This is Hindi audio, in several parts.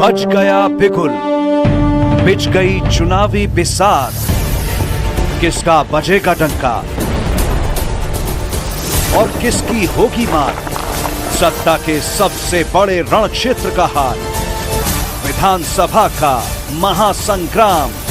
बज गया बिगुल, बिछ गई चुनावी बिसात, किसका बजेगा डंका और किसकी होगी मार। सत्ता के सबसे बड़े रण क्षेत्र का हाल, विधानसभा का महासंग्राम।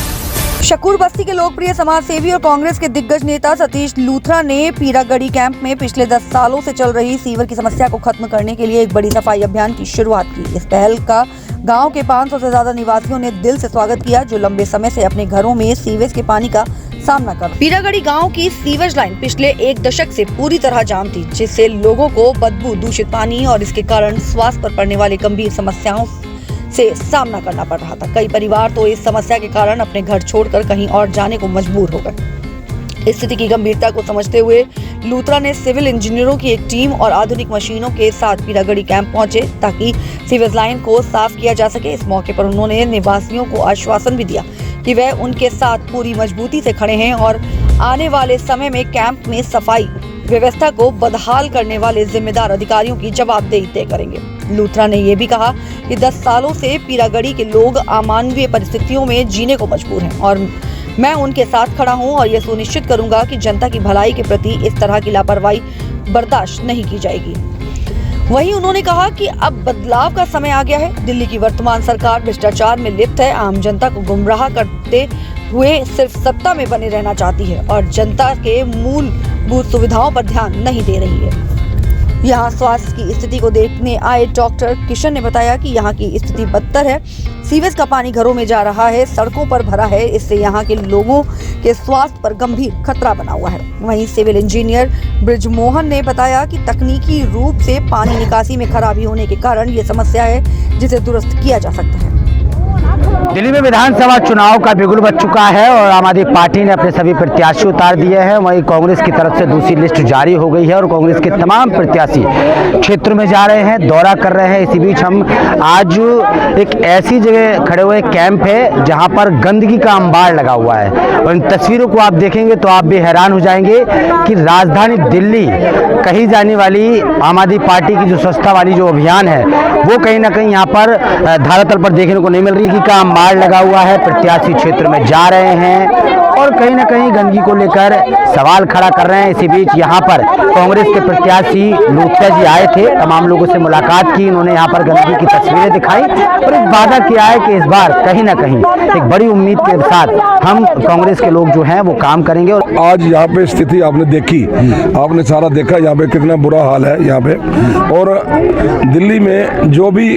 शकूर बस्ती के लोकप्रिय समाज सेवी और कांग्रेस के दिग्गज नेता सतीश लूथरा ने पीरागढ़ी कैंप में पिछले 10 सालों से चल रही सीवर की समस्या को खत्म करने के लिए एक बड़ी सफाई अभियान की शुरुआत की। इस पहल का गांव के 500 से ज्यादा निवासियों ने दिल से स्वागत किया, जो लंबे समय से अपने घरों में सीवेज के पानी का सामना कर। पीरागढ़ी गांव की सीवेज लाइन पिछले 1 दशक से पूरी तरह जाम थी, जिससे लोगों को बदबू, दूषित पानी और इसके कारण स्वास्थ्य पर पड़ने वाली गंभीर समस्याओं से सामना करना पड़ रहा था। कई परिवार तो इस समस्या के कारण अपने घर छोड़कर कहीं और जाने को मजबूर हो गए। स्थिति की गंभीरता को समझते हुए लूथरा ने सिविल इंजीनियरों की एक टीम और आधुनिक मशीनों के साथ पीरागढ़ी कैंप पहुंचे ताकि सीवेज लाइन को साफ किया जा सके। इस मौके पर उन्होंने निवासियों को आश्वासन भी दिया कि वह उनके साथ पूरी मजबूती से खड़े हैं और आने वाले समय में कैंप में सफाई व्यवस्था को बदहाल करने वाले जिम्मेदार अधिकारियों की जवाबदेही तय करेंगे। लूथरा ने यह भी कहा कि 10 सालों से पीरागढ़ी के लोग अमानवीय परिस्थितियों में जीने को मजबूर हैं और मैं उनके साथ खड़ा हूं और यह सुनिश्चित करूंगा कि जनता की भलाई के प्रति इस तरह की लापरवाही बर्दाश्त नहीं की जाएगी। वहीं उन्होंने कहा कि अब बदलाव का समय आ गया है। दिल्ली की वर्तमान सरकार भ्रष्टाचार में लिप्त है, आम जनता को गुमराह करते हुए सिर्फ सत्ता में बने रहना चाहती है और जनता के मूलभूत सुविधाओं पर ध्यान नहीं दे रही है। यहाँ स्वास्थ्य की स्थिति को देखने आए डॉक्टर किशन ने बताया कि यहाँ की स्थिति बदतर है। सीवेज का पानी घरों में जा रहा है, सड़कों पर भरा है, इससे यहाँ के लोगों के स्वास्थ्य पर गंभीर खतरा बना हुआ है। वहीं सिविल इंजीनियर ब्रिजमोहन ने बताया कि तकनीकी रूप से पानी निकासी में खराबी होने के कारण ये समस्या है, जिसे दुरुस्त किया जा सकता है। दिल्ली में विधानसभा चुनाव का बिगुल बज चुका है और आम आदमी पार्टी ने अपने सभी प्रत्याशी उतार दिए हैं। वहीं कांग्रेस की तरफ से दूसरी लिस्ट जारी हो गई है और कांग्रेस के तमाम प्रत्याशी क्षेत्र में जा रहे हैं, दौरा कर रहे हैं। इसी बीच हम आज एक ऐसी जगह खड़े हुए कैंप है जहां पर गंदगी का अंबार लगा हुआ है और इन तस्वीरों को आप देखेंगे तो आप भी हैरान हो जाएंगे कि राजधानी दिल्ली कही जाने वाली आम आदमी पार्टी की जो स्वच्छता वाली जो अभियान है वो कहीं ना कहीं यहाँ पर धरातल पर देखने को नहीं मिल रही का अंबार लगा हुआ है। प्रत्याशी क्षेत्र में जा रहे हैं और कहीं ना कहीं गंदगी को लेकर सवाल खड़ा कर रहे हैं। इसी बीच यहाँ पर कांग्रेस के प्रत्याशी लूथरा जी आए थे, तमाम लोगों से मुलाकात की, इन्होंने यहाँ पर गंदगी की तस्वीरें दिखाई और एक वादा किया है कि इस बार कहीं ना कहीं एक बड़ी उम्मीद के साथ हम कांग्रेस के लोग जो हैं वो काम करेंगे। और आज यहाँ पे स्थिति आपने देखी, आपने सारा देखा यहाँ पे कितना बुरा हाल है यहाँ पे। और दिल्ली में जो भी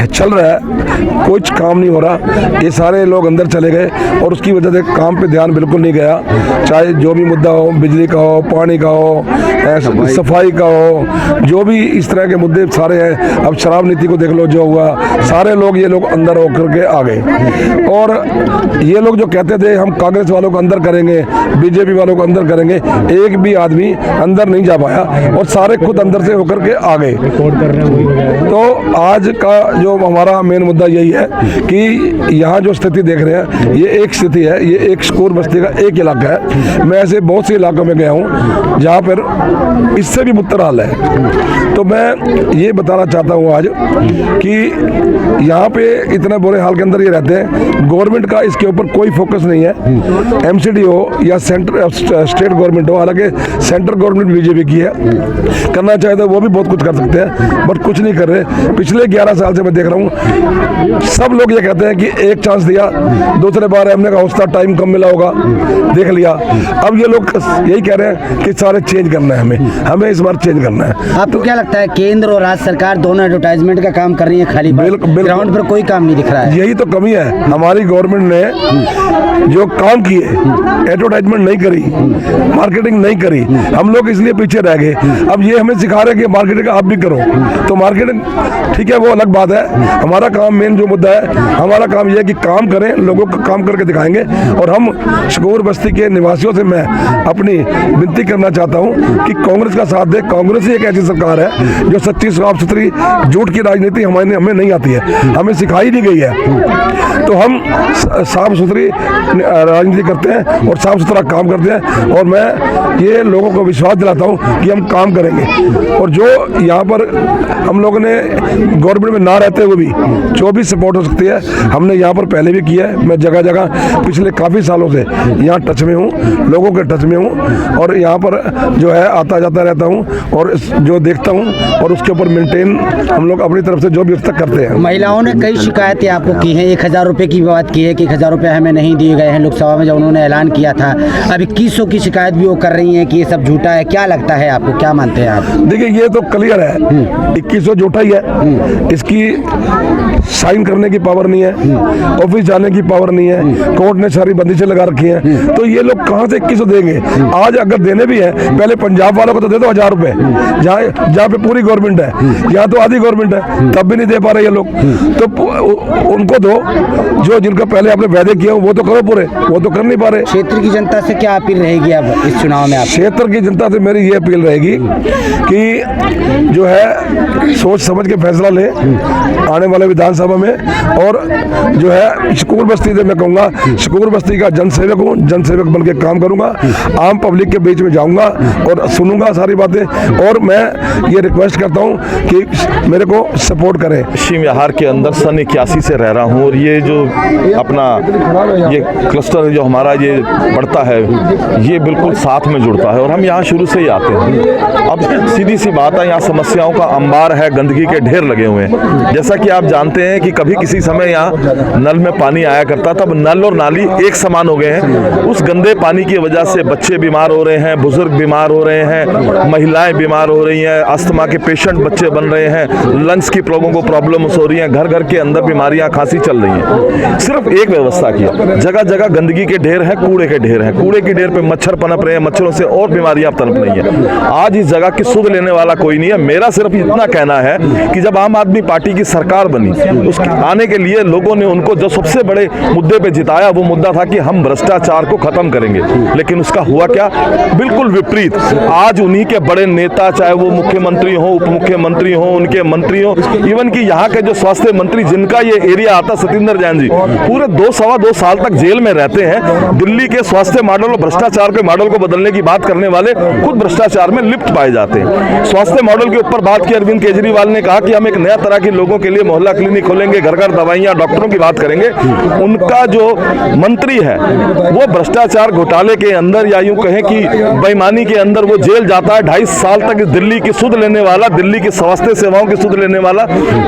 चल रहा है कुछ काम नहीं हो रहा, ये सारे लोग अंदर चले गए और उसकी वजह से काम पे ध्यान बिल्कुल नहीं गया। चाहे जो भी मुद्दा हो, बिजली का हो, पानी का हो, सफाई का हो, जो भी इस तरह के मुद्दे सारे हैं। अब शराब नीति को देख लो जो हुआ, सारे लोग ये लोग अंदर होकर के आ गए। और ये लोग जो कहते थे हम कांग्रेस वालों को अंदर करेंगे, बीजेपी वालों को अंदर करेंगे, एक भी आदमी अंदर नहीं जा पाया और सारे खुद अंदर से होकर के आ गए। तो आज का जो हमारा मेन मुद्दा यही है कि यहाँ जो स्थिति देख रहे हैं ये एक स्थिति है, ये एक शकूर बस्ती का एक इलाका है। मैं ऐसे बहुत से इलाकों में गया हूँ जहाँ पर इससे भी बुरा हाल है। तो मैं ये बताना चाहता हूँ आज कि यहाँ पे इतने बुरे हाल के अंदर ये रहते हैं, गवर्नमेंट का इसके ऊपर कोई फोकस नहीं है। एमसीडी हो या स्टेट गवर्नमेंट हो, हालांकि सेंट्रल गवर्नमेंट बीजेपी की है, करना चाहे तो वो भी बहुत कुछ कर सकते हैं बट कुछ नहीं कर रहे। पिछले 11 साल से मैं देख रहा हूँ सब लोग ये कहते हैं कि एक चांस दिया, दूसरे बार हमने कहा उसका टाइम कम मिला होगा, देख लिया। अब ये लोग यही कह रहे हैं कि सारे चेंज करना है, हमें इस बार चेंज करना है। आपको क्या लगता है केंद्र और राज्य सरकार दोनों एडवर्टाइजमेंट का काम कर रही है, खाली ग्राउंड पर कोई काम नहीं दिख रहा है? यही तो कमी है। हमारी गवर्नमेंट ने जो काम किए, एडवर्टाइजमेंट नहीं करी, मार्केटिंग नहीं करी, हम लोग इसलिए पीछे रह गए। अब ये हमें सिखा रहे हैं कि मार्केटिंग आप भी करो, तो मार्केटिंग ठीक है वो अलग बात है। हमारा काम मेन जो मुद्दा है, हमारा काम यह है कि काम करें, लोगों का काम करके दिखाएंगे और हम शकूर बस्ती के निवासियों से मैं अपनी विनती करना चाहता हूं कि कांग्रेस का साथ दे। कांग्रेस ही एक ऐसी सरकार है जो सच्ची साफ सुथरी झूठ की राजनीति हमें नहीं आती है, हमें सिखाई नहीं गई है। तो हम साफ सुथरी राजनीति करते हैं और साफ सुथरा काम करते हैं, और मैं ये लोगों को विश्वास दिलाता हूं कि हम काम करेंगे। और जो यहाँ पर हम लोगों ने गवर्नमेंट में ना रहते हुए भी जो भी सपोर्ट हो सकती है हमने यहाँ पर पहले भी किया है। मैं जगह जगह पिछले काफ़ी सालों से यहाँ टच में हूँ, लोगों के टच में हूँ, और यहाँ पर जो है आता जाता रहता हूँ और जो देखता हूँ, और उसके ऊपर मेंटेन हम लोग अपनी तरफ से जो भी तक करते हैं। महिलाओं ने कई शिकायतें आपको की हैं, 1000 रुपये की बात की है कि 1000 रुपये हमें नहीं दिए गए हैं लोकसभा में जब उन्होंने ऐलान किया था। अब 2100 की शिकायत भी वो कर रही हैं कि ये सब झूठा है। क्या लगता है आपको, क्या मानते हैं आप? देखिए ये तो क्लियर है, 2100 झूठा ही है। इसकी साइन करने की पावर नहीं है, ऑफिस जाने की पावर नहीं है, कोर्ट ने सारी बंदिशें लगा रखी हैं। तो ये लोग कहाँ से 2100 देंगे? आज अगर देने भी है पहले पंजाब वालों को तो दे दो 1000 रुपए, जहाँ पे पूरी गवर्नमेंट है, यहाँ तो आधी गवर्नमेंट है, तब भी नहीं दे पा रहे ये लोग। तो उनको दो, जो जिनका पहले आपने वादे किया वो तो करो पूरे, वो तो कर नहीं पा रहे। क्षेत्र की जनता से क्या अपील रहेगी अब इस चुनाव में? क्षेत्र की जनता से मेरी ये अपील रहेगी कि जो है सोच समझ के फैसला ले आने वाले विधानसभा में। और जो है शकूर बस्ती से मैं कहूँगा, शकूर बस्ती का जनसेवक हूँ, जनसेवक बन के काम करूँगा, आम पब्लिक के बीच में जाऊँगा और सुनूंगा सारी बातें। और मैं ये रिक्वेस्ट करता हूँ कि मेरे को सपोर्ट करें। पश्चिम बिहार के अंदर सन 81 से रह रहा हूँ, और ये जो अपना ये क्लस्टर जो हमारा ये बढ़ता है ये बिल्कुल साथ में जुड़ता है, और हम यहाँ शुरू से ही आते हैं। अब सीधी सी बात है, यहाँ समस्याओं का अंबार है, गंदगी के ढेर लगे हुए हैं। जैसा कि आप जानते हैं कि कभी किसी समय यहाँ नल में पानी आया करता था, अब नल और नाली एक समान हो गए हैं। उस गंदे पानी की वजह से बच्चे बीमार हो रहे हैं, बुजुर्ग बीमार हो रहे हैं, महिलाएं बीमार हो रही हैं, अस्थमा के पेशेंट बच्चे बन रहे हैं, लंग्स की लोगों को प्रॉब्लम्स हो रही हैं, घर घर के अंदर बीमारियां खांसी चल रही हैं। सिर्फ एक व्यवस्था की, जगह जगह गंदगी के ढेर है, कूड़े के ढेर है, कूड़े के ढेर पे मच्छर पनप रहे हैं, मच्छरों से और बीमारियां पनप रही हैं। आज इस जगह की सुध लेने वाला कोई नहीं है। मेरा सिर्फ इतना कहना है कि जब आम आदमी पार्टी की सरकार बनी, उसके आने के लिए लोगों ने उनको जो सबसे बड़े मुद्दे पे जिताया वो मुद्दा था कि हम भ्रष्टाचार को खत्म करेंगे, लेकिन उसका हुआ क्या? बिल्कुल विपरीत। आज उन्हीं के बड़े नेता, चाहे वो मुख्यमंत्री हो, उप मुख्यमंत्री हो, उनके मंत्री हो, इवन कि यहाँ के जो स्वास्थ्य मंत्री जिनका ये एरिया आता, सत्येंद्र जैन जी, पूरे 2-2.25 साल तक जेल में रहते हैं। दिल्ली के स्वास्थ्य मॉडल और भ्रष्टाचार के मॉडल को बदलने की बात करने वाले खुद भ्रष्टाचार में लिप्त पाए जाते हैं। स्वास्थ्य मॉडल के ऊपर बात की अरविंद केजरीवाल ने, कहा कि हम एक नया तरह के लोगों के लिए मोहल्ला क्लिनिक खोलेंगे, घर घर दवाइयां, डॉक्टरों की बात करेंगे। उनका जो मंत्री है वो भ्रष्टाचार घोटाले के अंदर, या यूं कहें कि बेईमानी के अंदर वो जेल जाता है। 2.5 साल तक दिल्ली की सुध लेने वाला, दिल्ली की स्वास्थ्य सेवाओं की सुध लेने वाला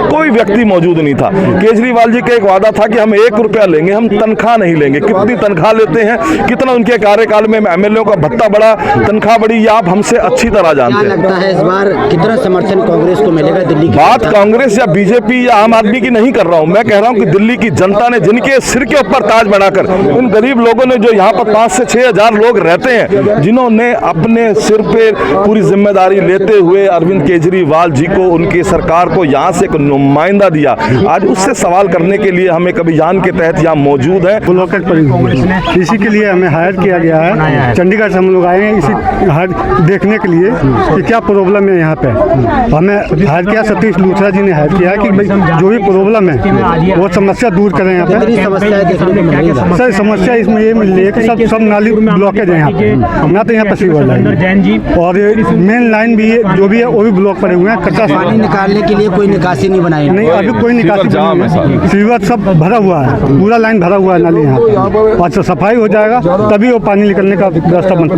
कोई व्यक्ति मौजूद नहीं था। केजरीवाल जी का एक वादा था कि हम 1 रुपया लेंगे, हम तनख्वाह नहीं लेंगे। कितनी तनख्वाह लेते हैं, कितना उनके कार्यकाल में एमएलए का भत्ता बढ़ा, तनख्वाह बढ़ी, ये आप हमसे अच्छी तरह जानते हैं। लगता है इस बार कितना समर्थन कांग्रेस को मिलेगा दिल्ली की? बात कांग्रेस या बीजेपी या आम आदमी की नहीं कर रहा हूं, मैं कह रहा हूं कि दिल्ली की जनता ने, जिनके सिर के ऊपर ताज बढ़ाकर, उन गरीब लोगों ने, जो यहाँ पर 5 से 6 हजार लोग रहते हैं, जिन्होंने अपने सिर पे पूरी जिम्मेदारी लेते हुए अरविंद केजरीवाल जी को, उनकी सरकार को यहाँ से एक नुमाइंदा दिया, आज उससे सवाल करने के लिए हम एक अभियान के तहत यहाँ मौजूद हैं। ब्लॉकेट पड़ी हुई है, इसी के लिए हमें हायर किया गया है। चंडीगढ़ से हम लोग आए हैं इसी देखने के लिए कि क्या प्रॉब्लम है यहाँ पे। हमें हायर किया, सतीश लूथरा जी ने हायर किया कि भाई जो भी प्रॉब्लम है वो समस्या दूर करें यहाँ पे। सर समस्या इसमें ये मिल रही है कि सब नाली ब्लॉकेज है यहाँ पे, ना तो यहाँ पसी वाला है, और मेन लाइन भी जो भी है वो भी ब्लॉक पड़े हुए हैं। कच्चा पानी निकालने के लिए कोई निकासी नहीं बनाई? नहीं, अभी कोई निकासी नहीं, सीवर सब भरा हुआ है, पूरा लाइन भरा हुआ है नाली यहाँ पे। और सफाई हो जाएगा तभी वो पानी निकलने का व्यवस्था बनता है।